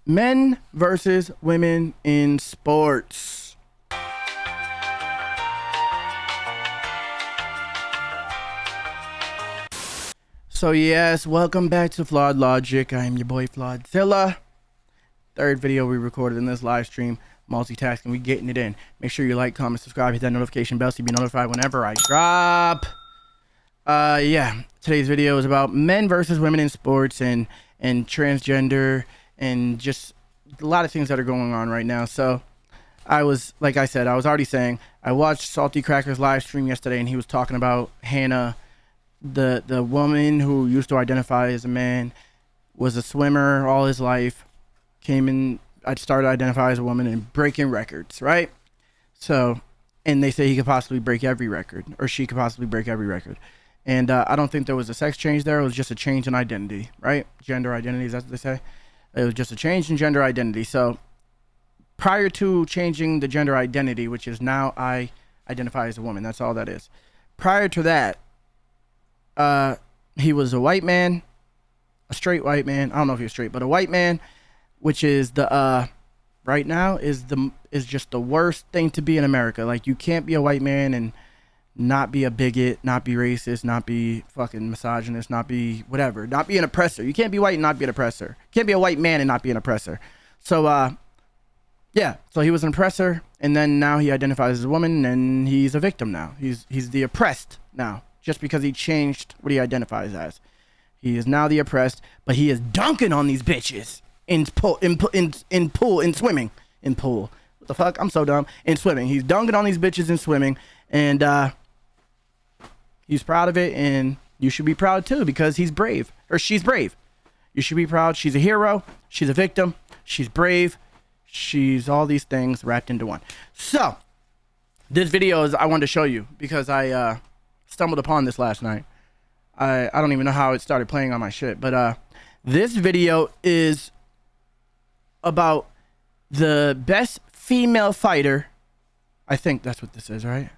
Men versus women in sports. So yes, welcome back to Flawd Lawgic. I am your boy Flawdzilla. Third video we recorded in this live stream. Multitasking, we getting it in. Make sure you like, comment, subscribe, hit that notification bell so you be notified whenever I drop. Yeah, today's video is about men versus women in sports and transgender and just a lot of things that are going on right now. So I was, like I said, I was already saying, I watched Salty Cracker's live stream yesterday and he was talking about Hannah, the woman who used to identify as a man, was a swimmer all his life, came in, I started to identify as a woman and breaking records, right? So, and they say he could possibly break every record, or she could possibly break every record. And I don't think there was a sex change there. It was just a change in identity, right? Gender identity, is that what they say? It was just a change in gender identity. So prior to changing the gender identity, which is now I identify as a woman, that's all that is. Prior to that, he was a white man, a straight white man. I don't know if he was straight, but a white man, which is the right now is just the worst thing to be in America. Like, you can't be a white man and not be a bigot, not be racist, not be fucking misogynist, not be whatever, not be an oppressor. You can't be white and not be an oppressor. You can't be a white man and not be an oppressor. So yeah, so he was an oppressor, and then now he identifies as a woman, and he's a victim now. He's the oppressed now, just because he changed what he identifies as. He is now the oppressed, but he is dunking on these bitches in swimming. What the fuck? I'm so dumb. In swimming. He's dunking on these bitches in swimming, and he's proud of it, and you should be proud too, because he's brave, or she's brave. You should be proud. She's a hero. She's a victim. She's brave. She's all these things wrapped into one. So this video is, I wanted to show you because I stumbled upon this last night. I don't even know how it started playing on my shit, but this video is about the best female fighter. I think that's what this is, right?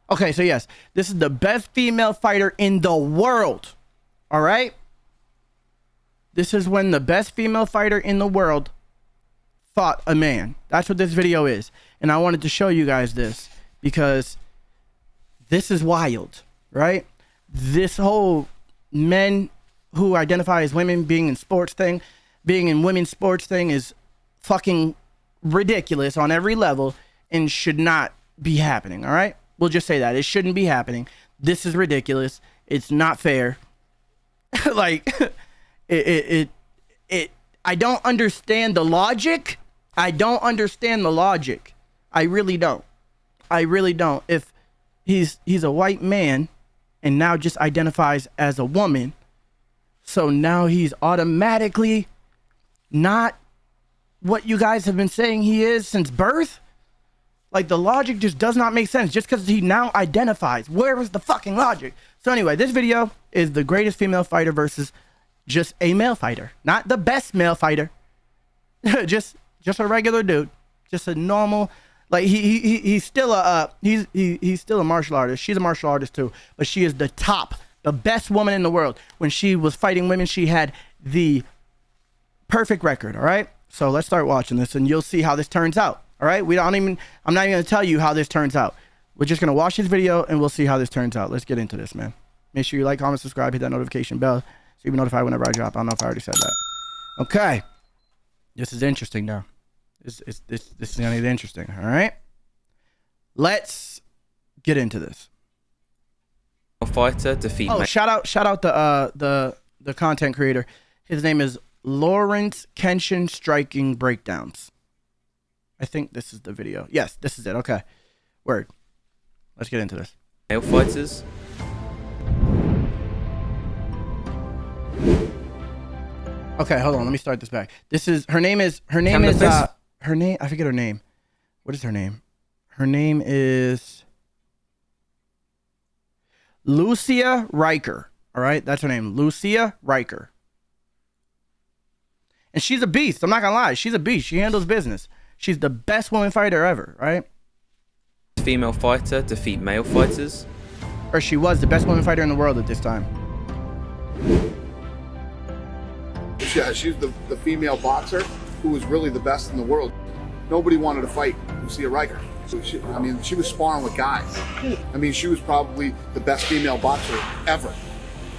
Okay, so yes, this is the best female fighter in the world. All right? This is when the best female fighter in the world fought a man. That's what this video is. And I wanted to show you guys this because this is wild, right? This whole men who identify as women being in sports thing, being in women's sports thing is fucking ridiculous on every level and should not be happening, all right? We'll just say that. It shouldn't be happening. This is ridiculous. It's not fair. Like, I don't understand the logic. I don't understand the logic. I really don't. I really don't. If he's a white man and now just identifies as a woman, so now he's automatically not what you guys have been saying he is since birth. Like, the logic just does not make sense just because he now identifies. Where is the fucking logic? So anyway, this video is the greatest female fighter versus just a male fighter. Not the best male fighter. just a regular dude. Just a normal, like, he's still a he's still a martial artist. She's a martial artist too, but she is the top, the best woman in the world. When she was fighting women, she had the perfect record, all right? So let's start watching this and you'll see how this turns out. All right, I'm not even going to tell you how this turns out. We're just going to watch this video and we'll see how this turns out. Let's get into this, man. Make sure you like, comment, subscribe, hit that notification bell so you'll be notified whenever I drop. I don't know if I already said that. Okay. This is interesting now. This is going to be interesting, all right? Let's get into this. Fighter defeat. Oh, shout out the content creator. His name is Lawrence Kenshin Striking Breakdowns. I think this is the video. Yes, this is it. Okay. Word. Let's get into this. Male fighters. Okay, hold on. Let me start this back. This is her name. I forget her name. What is her name? Her name is Lucia Riker. All right, that's her name, Lucia Riker. And she's a beast. I'm not gonna lie. She's a beast. She handles business. She's the best woman fighter ever, right? Female fighter defeat male fighters. Or she was the best woman fighter in the world at this time. Yeah, she's the female boxer who was really the best in the world. Nobody wanted to fight Lucia Riker. She was sparring with guys. I mean, she was probably the best female boxer ever.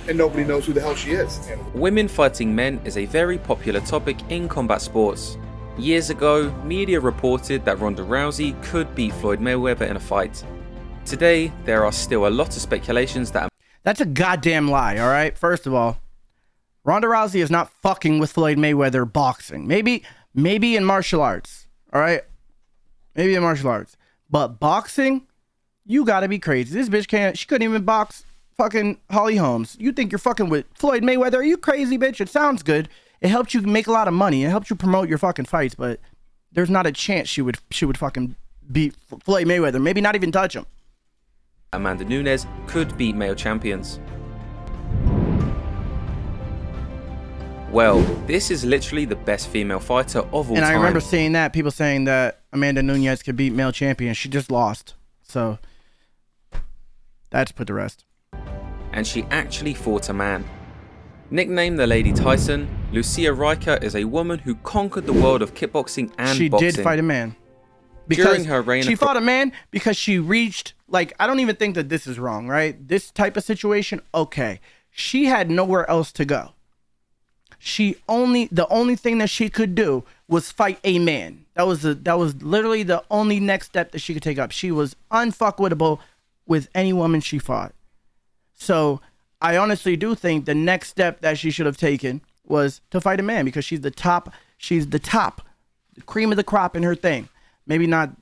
And nobody knows who the hell she is. Women fighting men is a very popular topic in combat sports. Years ago, media reported that Ronda Rousey could beat Floyd Mayweather in a fight. Today, there are still a lot of speculations that... That's a goddamn lie, all right? First of all, Ronda Rousey is not fucking with Floyd Mayweather boxing. Maybe in martial arts, all right? Maybe in martial arts. But boxing, you gotta be crazy. This bitch she couldn't even box fucking Holly Holmes. You think you're fucking with Floyd Mayweather? Are you crazy, bitch? It sounds good. It helps you make a lot of money. It helps you promote your fucking fights, but there's not a chance she would fucking beat Floyd Mayweather. Maybe not even touch him. Amanda Nunes could beat male champions. Well, this is literally the best female fighter of all time. And I remember seeing that, people saying that Amanda Nunes could beat male champion. She just lost. So, that's put to rest. And she actually fought a man. Nicknamed the Lady Tyson, Lucia Riker is a woman who conquered the world of kickboxing and boxing. She did fight a man. During her reign, she fought a man because she reached, like, I don't even think that this is wrong, right? This type of situation, okay. She had nowhere else to go. The only thing that she could do was fight a man. That was literally the only next step that she could take up. She was unfuckwittable with any woman she fought. So I honestly do think the next step that she should have taken was to fight a man, because she's the top, the cream of the crop in her thing. Maybe not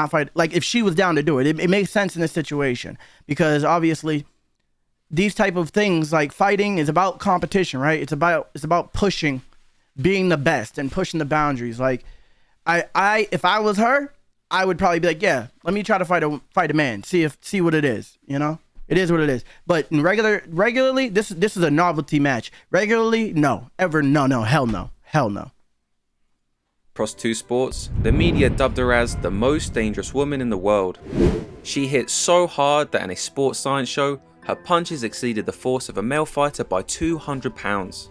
fight. Like, if she was down to do it, it makes sense in this situation, because obviously these type of things, like fighting, is about competition, right? It's about pushing, being the best and pushing the boundaries. Like, if I was her, I would probably be like, yeah, let me try to fight a man, see what it is, you know? It is what it is. But in regularly, this is a novelty match. Regularly, no. Ever, no, hell no. Across two sports, the media dubbed her as the most dangerous woman in the world. She hit so hard that in a sports science show, her punches exceeded the force of a male fighter by 200 pounds.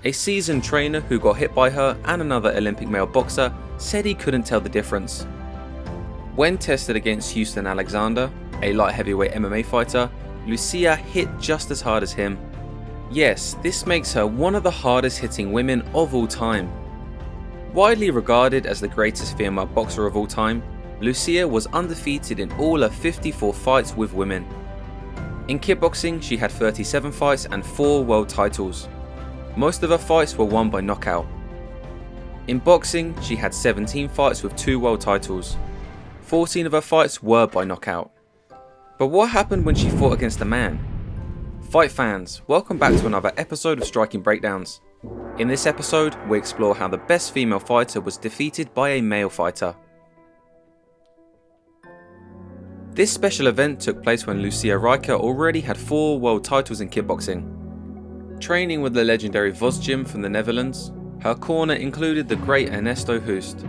A seasoned trainer who got hit by her and another Olympic male boxer said he couldn't tell the difference. When tested against Houston Alexander, a light heavyweight MMA fighter, Lucia hit just as hard as him. Yes, this makes her one of the hardest hitting women of all time. Widely regarded as the greatest female boxer of all time, Lucia was undefeated in all her 54 fights with women. In kickboxing, she had 37 fights and 4 world titles. Most of her fights were won by knockout. In boxing, she had 17 fights with 2 world titles. 14 of her fights were by knockout. But what happened when she fought against a man? Fight fans, welcome back to another episode of Striking Breakdowns. In this episode, we explore how the best female fighter was defeated by a male fighter. This special event took place when Lucia Riker already had 4 world titles in kickboxing. Training with the legendary Vos Gym from the Netherlands, her corner included the great Ernesto Hoost.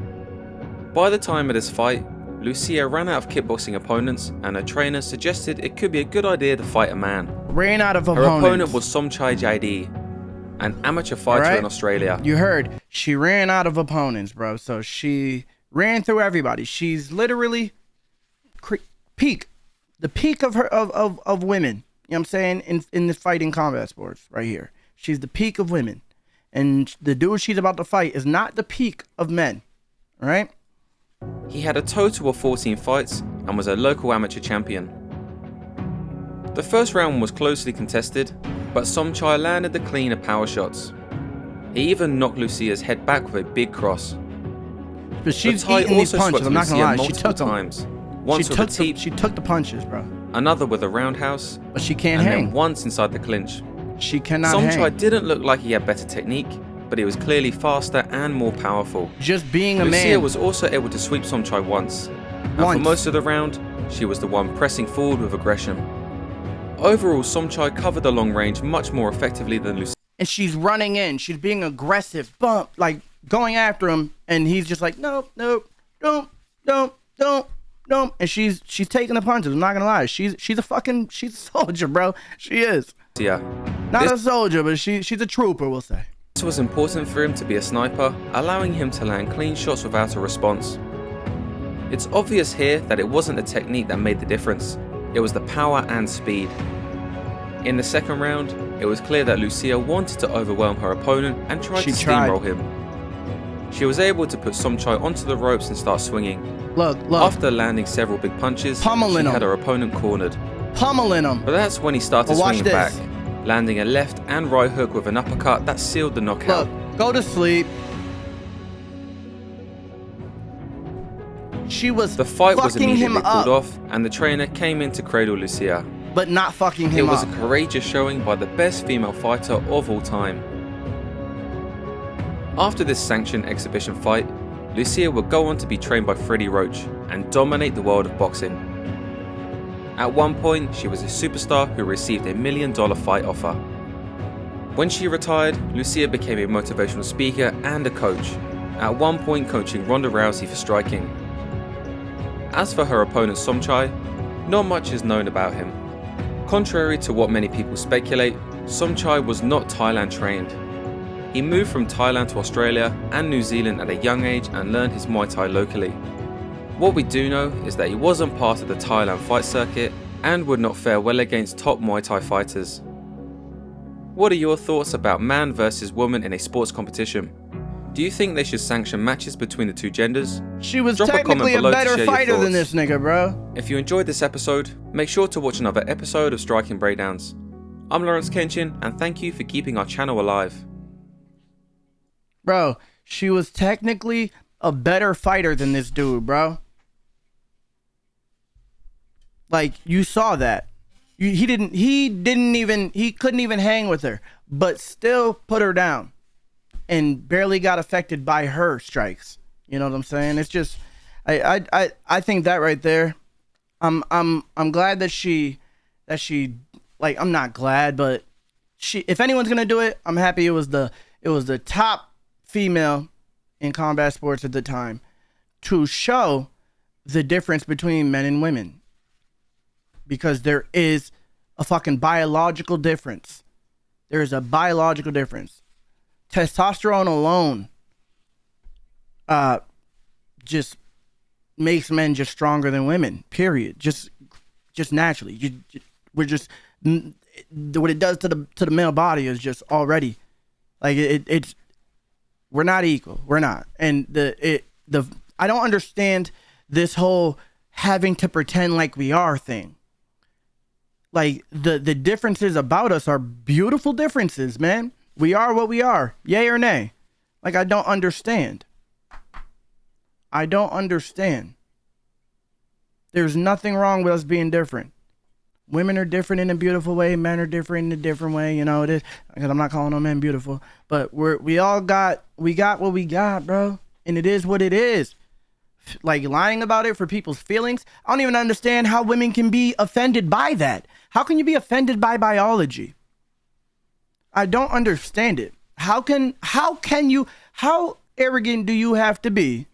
By the time of this fight, Lucia ran out of kickboxing opponents, and her trainer suggested it could be a good idea to fight a man. Ran out of her opponents. opponent was Somchai JD, an amateur fighter in Australia. You heard, she ran out of opponents, bro. So she ran through everybody. She's literally the peak of her of women. You know what I'm saying? In the fighting combat sports right here. She's the peak of women. And the dude she's about to fight is not the peak of men. All right? He had a total of 14 fights and was a local amateur champion. The first round was closely contested, but Somchai landed the cleaner power shots. He even knocked Lucia's head back with a big cross. But she's eating these punches, I'm not gonna lie. She took times. them. Once with a teep, she took the punches, bro. Another with a roundhouse, but she can't and hang. then once inside the clinch. She cannot hang. Somchai didn't look like he had better technique, but he was clearly faster and more powerful. Just being a man. Lucia was also able to sweep Somchai once, and for most of the round, she was the one pressing forward with aggression. Overall, Somchai covered the long range much more effectively than Lucia. And she's running in, she's being aggressive, like going after him, and he's just like, nope, don't. And she's taking the punches. I'm not gonna lie, she's a soldier, bro. She is. Yeah, Not a soldier, but she's a trooper, we'll say. This was important for him to be a sniper, allowing him to land clean shots without a response. It's obvious here that it wasn't the technique that made the difference, it was the power and speed. In the second round, it was clear that Lucia wanted to overwhelm her opponent and tried to steamroll him. She was able to put Somchai onto the ropes and start swinging. Look. After landing several big punches, she had her opponent cornered. Pummeling him. But that's when he started swinging back, landing a left and right hook with an uppercut that sealed the knockout. Look, go to sleep. The fight was immediately called off, and the trainer came in to cradle Lucia. But not fucking him up. It was a courageous showing by the best female fighter of all time. After this sanctioned exhibition fight, Lucia would go on to be trained by Freddie Roach and dominate the world of boxing. At one point, she was a superstar who received $1 million fight offer. When she retired, Lucia became a motivational speaker and a coach, at one point coaching Ronda Rousey for striking. As for her opponent Somchai, not much is known about him. Contrary to what many people speculate, Somchai was not Thailand trained. He moved from Thailand to Australia and New Zealand at a young age and learned his Muay Thai locally. What we do know is that he wasn't part of the Thailand fight circuit and would not fare well against top Muay Thai fighters. What are your thoughts about man versus woman in a sports competition? Do you think they should sanction matches between the two genders? She was technically a better fighter than this nigga, bro. If you enjoyed this episode, make sure to watch another episode of Striking Breakdowns. I'm Lawrence Kenshin, and thank you for keeping our channel alive. Bro, she was technically a better fighter than this dude, bro. Like, you saw that. He couldn't even hang with her, but still put her down and barely got affected by her strikes. You know what I'm saying? It's just, I think that right there, I'm glad that she, like, I'm not glad, but if anyone's gonna do it, I'm happy it was the top female in combat sports at the time to show the difference between men and women, because there is a fucking biological difference. There is a biological difference. Testosterone alone just makes men just stronger than women, period. Just naturally. We're just, what it does to the male body is just already, like, it's, we're not equal. We're not. And I don't understand this whole having to pretend like we are thing. Like, the differences about us are beautiful differences, man. We are what we are. Yay or nay? Like, I don't understand. I don't understand. There's nothing wrong with us being different. Women are different in a beautiful way. Men are different in a different way. You know, it is. Because I'm not calling no men beautiful. But we got what we got, bro. And it is what it is. Like, lying about it for people's feelings. I don't even understand how women can be offended by that. How can you be offended by biology? I don't understand it. How arrogant do you have to be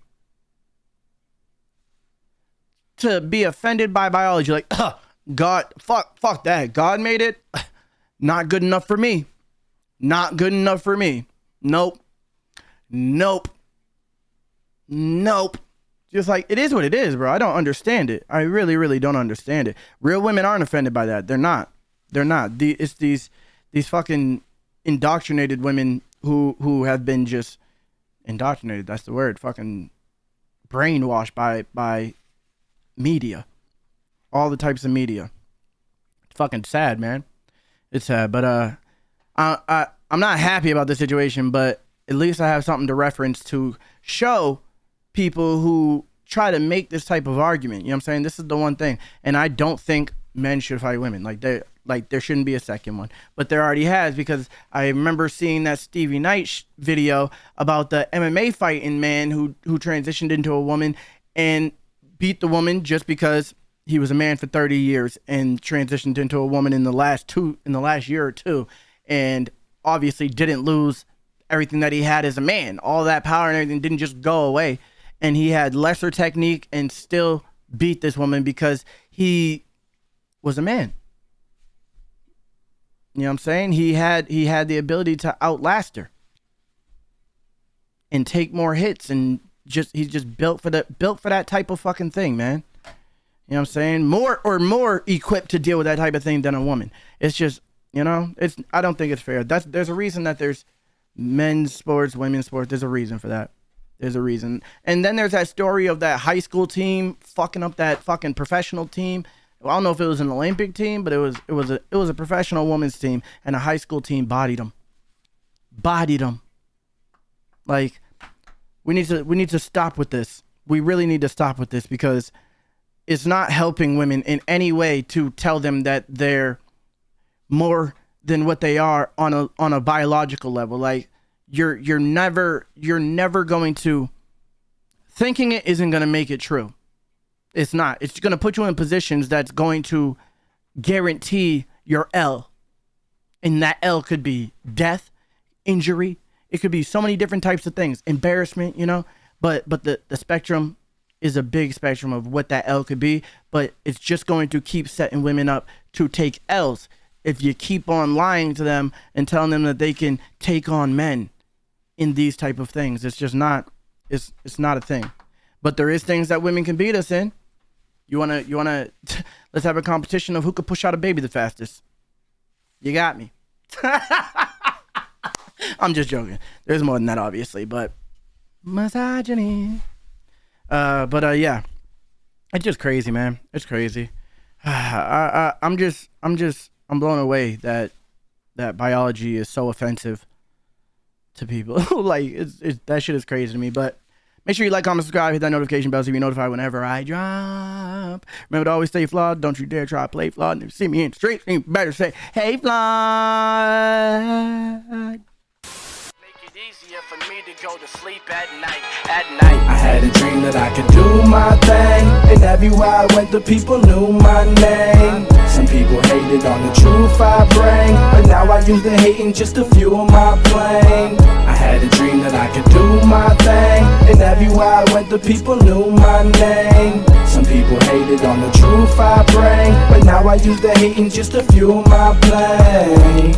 offended by biology? Like, God, fuck that. God made it. Not good enough for me. Not good enough for me. Nope. Just like, it is what it is, bro. I don't understand it. I really, really don't understand it. Real women aren't offended by that. They're not. It's these fucking indoctrinated women who have been just indoctrinated. That's the word. Fucking brainwashed by media. All the types of media. It's fucking sad, man. It's sad. But I'm not happy about the situation, but at least I have something to reference to show people who try to make this type of argument. You know what I'm saying? This is the one thing. And I don't think men should fight women. Like, there shouldn't be a second one. But there already has, because I remember seeing that Stevie Knight video about the MMA fighting man who transitioned into a woman and beat the woman just because he was a man for 30 years and transitioned into a woman in the last year or two, and obviously didn't lose everything that he had as a man. All that power and everything didn't just go away, and he had lesser technique and still beat this woman because he was a man. You know what I'm saying? He had the ability to outlast her and take more hits, and he's just built for that type of fucking thing, man. You know what I'm saying? More equipped to deal with that type of thing than a woman. It's just, you know, I don't think it's fair. There's a reason that there's men's sports, women's sports. There's a reason for that. There's a reason. And then there's that story of that high school team fucking up that fucking professional team. Well, I don't know if it was an Olympic team, but it was a professional women's team, and a high school team bodied them. Like, we need to stop with this. We really need to stop with this, because it's not helping women in any way to tell them that they're more than what they are on a biological level. Like, you're never going to, thinking it isn't going to make it true. It's not. It's going to put you in positions that's going to guarantee your L. And that L could be death, injury. It could be so many different types of things. Embarrassment, you know. But the spectrum is a big spectrum of what that L could be. But it's just going to keep setting women up to take L's if you keep on lying to them and telling them that they can take on men in these type of things. It's just not. It's not a thing. But there is things that women can beat us in. You wanna let's have a competition of who could push out a baby the fastest. You got me. I'm just joking. There's more than that, obviously, but misogyny. Yeah, it's just crazy, man. It's crazy. I'm blown away that biology is so offensive to people. Like, that shit is crazy to me. But make sure you like, comment, subscribe, hit that notification bell so you're notified whenever I drop. Remember to always stay flawed. Don't you dare try to play flawed. And if you see me in the street, you better say, hey, Flawd. Easier for me to go to sleep at night. I had a dream that I could do my thing, and everywhere I went the people knew my name. Some people hated on the truth I bring, but now I use the hating just to fuel my plane. I had a dream that I could do my thing, and everywhere I went the people knew my name. Some people hated on the truth I bring, but now I use the hating just to fuel my plane.